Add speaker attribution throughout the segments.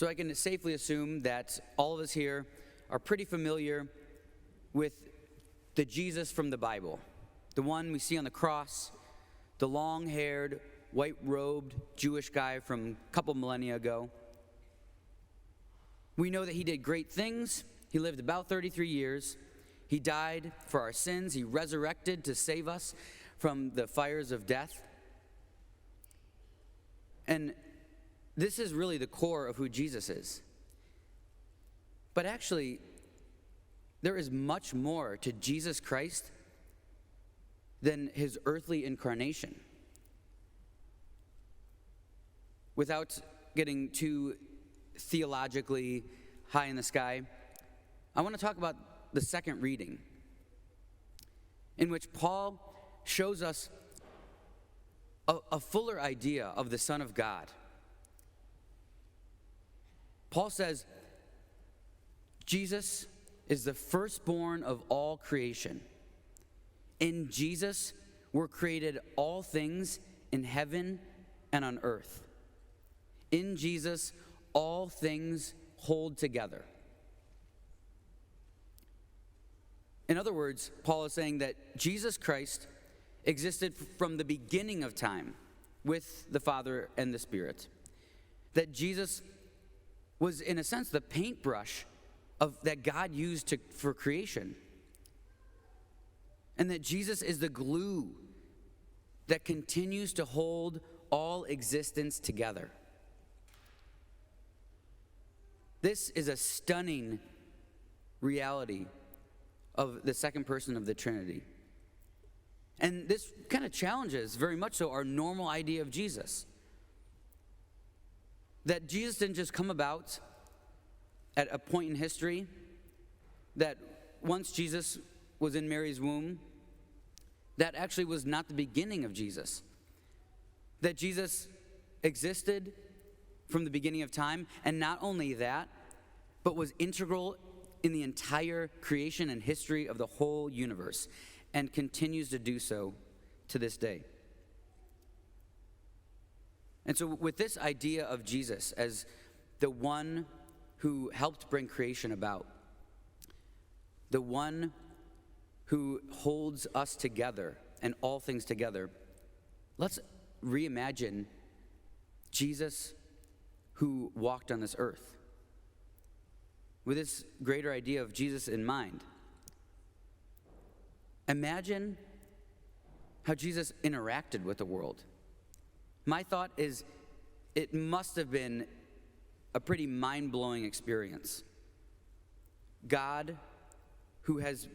Speaker 1: So I can safely assume that all of us here are pretty familiar with the Jesus from the Bible, the one we see on the cross, the long-haired, white-robed Jewish guy from a couple millennia ago. We know that he did great things. He lived about 33 years. He died for our sins. He resurrected to save us from the fires of death. And this is really the core of who Jesus is. But actually, there is much more to Jesus Christ than his earthly incarnation. Without getting too theologically high in the sky, I want to talk about the second reading, in which Paul shows us a fuller idea of the Son of God. Paul says, Jesus is the firstborn of all creation. In Jesus were created all things in heaven and on earth. In Jesus, all things hold together. In other words, Paul is saying that Jesus Christ existed from the beginning of time with the Father and the Spirit. That Jesus was, in a sense, the paintbrush that God used for creation. And that Jesus is the glue that continues to hold all existence together. This is a stunning reality of the second person of the Trinity. And this kind of challenges, very much so, our normal idea of Jesus. That Jesus didn't just come about at a point in history, that once Jesus was in Mary's womb, that actually was not the beginning of Jesus. That Jesus existed from the beginning of time, and not only that, but was integral in the entire creation and history of the whole universe, and continues to do so to this day. And so with this idea of Jesus as the one who helped bring creation about, the one who holds us together and all things together, let's reimagine Jesus who walked on this earth with this greater idea of Jesus in mind. Imagine how Jesus interacted with the world. My thought is it must have been a pretty mind-blowing experience. God, who has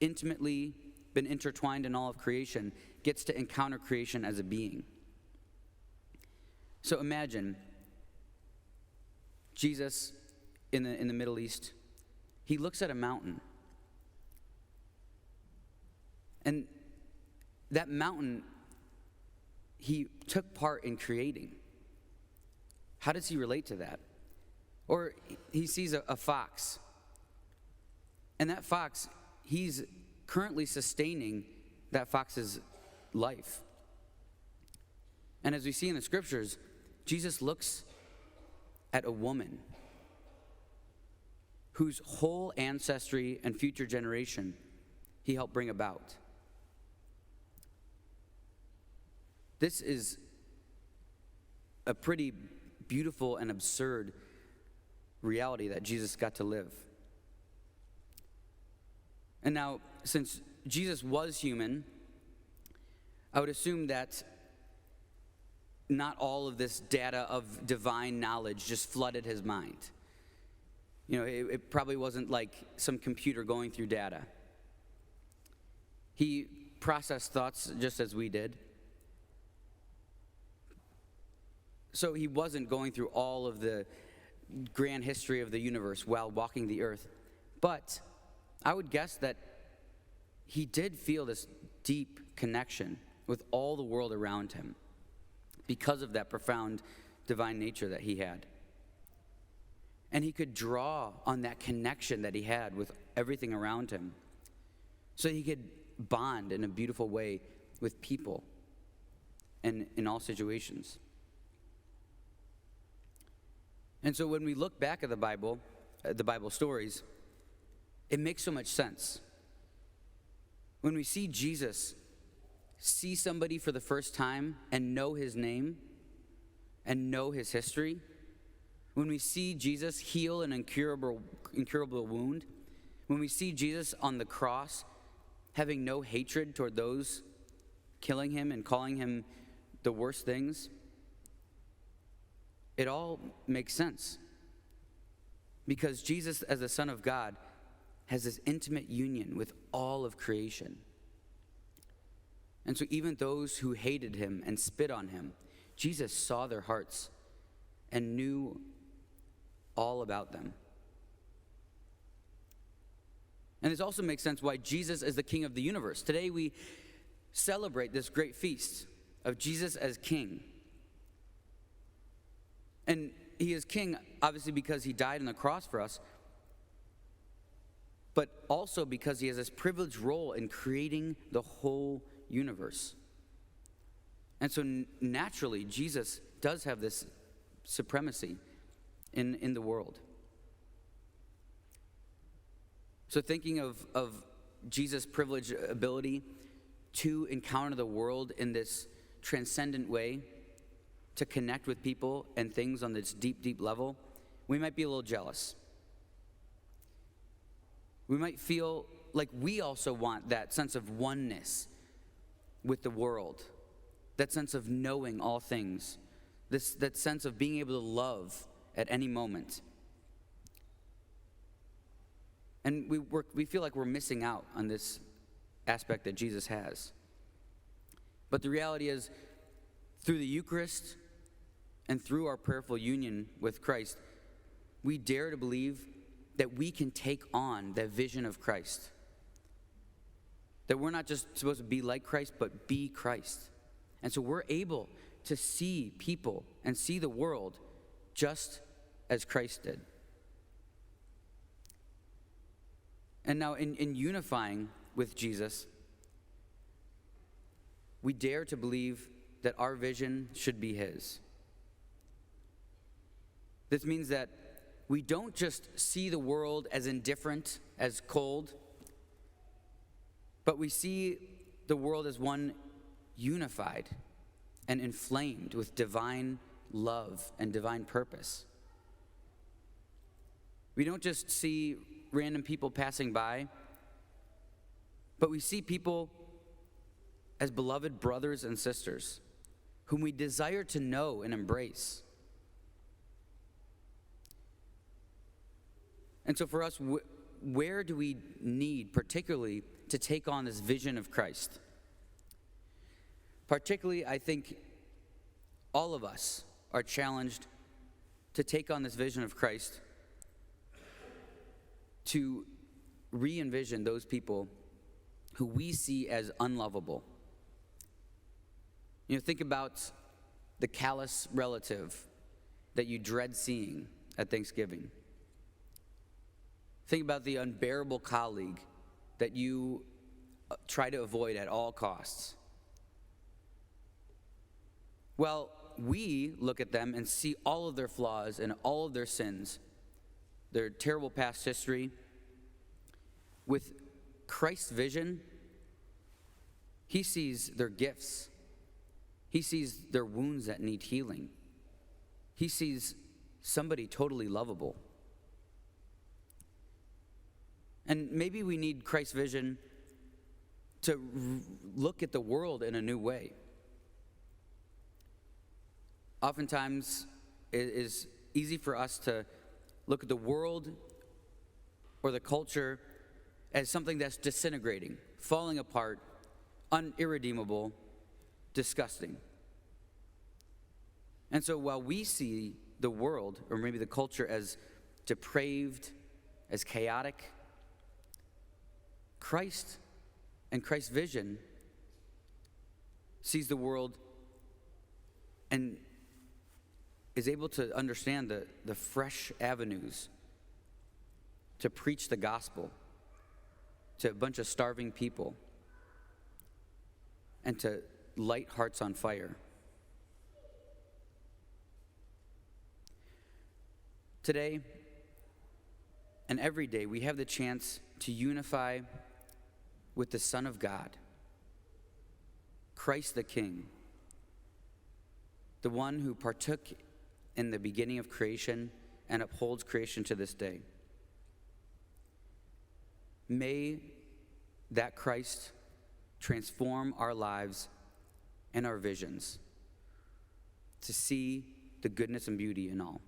Speaker 1: intimately been intertwined in all of creation, gets to encounter creation as a being. So imagine Jesus in the Middle East. He looks at a mountain. And that mountain, he took part in creating. How does he relate to that? Or he sees a fox. And that fox, he's currently sustaining that fox's life. And as we see in the scriptures, Jesus looks at a woman whose whole ancestry and future generation he helped bring about. This is a pretty beautiful and absurd reality that Jesus got to live. And now, since Jesus was human, I would assume that not all of this data of divine knowledge just flooded his mind. You know, it probably wasn't like some computer going through data. He processed thoughts just as we did. So he wasn't going through all of the grand history of the universe while walking the earth. But I would guess that he did feel this deep connection with all the world around him because of that profound divine nature that he had. And he could draw on that connection that he had with everything around him so he could bond in a beautiful way with people and in all situations. And so when we look back at the Bible stories, it makes so much sense. When we see Jesus see somebody for the first time and know his name and know his history, when we see Jesus heal an incurable wound, when we see Jesus on the cross having no hatred toward those killing him and calling him the worst things, it all makes sense. Because Jesus, as the Son of God, has this intimate union with all of creation. And so even those who hated him and spit on him, Jesus saw their hearts and knew all about them. And this also makes sense why Jesus is the King of the universe. Today we celebrate this great feast of Jesus as King. And he is King, obviously, because he died on the cross for us, but also because he has this privileged role in creating the whole universe. And so naturally, Jesus does have this supremacy in the world. So thinking of Jesus' privileged ability to encounter the world in this transcendent way, to connect with people and things on this deep, deep level, we might be a little jealous. We might feel like we also want that sense of oneness with the world, that sense of knowing all things, that sense of being able to love at any moment. And we feel like we're missing out on this aspect that Jesus has. But the reality is, through the Eucharist and through our prayerful union with Christ, we dare to believe that we can take on that vision of Christ. That we're not just supposed to be like Christ, but be Christ. And so we're able to see people and see the world just as Christ did. And now in unifying with Jesus, we dare to believe that our vision should be his. This means that we don't just see the world as indifferent, as cold, but we see the world as one unified and inflamed with divine love and divine purpose. We don't just see random people passing by, but we see people as beloved brothers and sisters whom we desire to know and embrace. And so for us, where do we need particularly to take on this vision of Christ? Particularly, I think all of us are challenged to take on this vision of Christ, to re-envision those people who we see as unlovable. You know, think about the callous relative that you dread seeing at Thanksgiving. Think about the unbearable colleague that you try to avoid at all costs. Well, we look at them and see all of their flaws and all of their sins, their terrible past history. With Christ's vision, he sees their gifts. He sees their wounds that need healing. He sees somebody totally lovable. And maybe we need Christ's vision to look at the world in a new way. Oftentimes, it is easy for us to look at the world or the culture as something that's disintegrating, falling apart, irredeemable, disgusting. And so while we see the world, or maybe the culture, as depraved, as chaotic, Christ and Christ's vision sees the world and is able to understand the fresh avenues to preach the gospel to a bunch of starving people and to light hearts on fire. Today and every day, we have the chance to unify with the Son of God, Christ the King, the one who partook in the beginning of creation and upholds creation to this day. May that Christ transform our lives and our visions to see the goodness and beauty in all.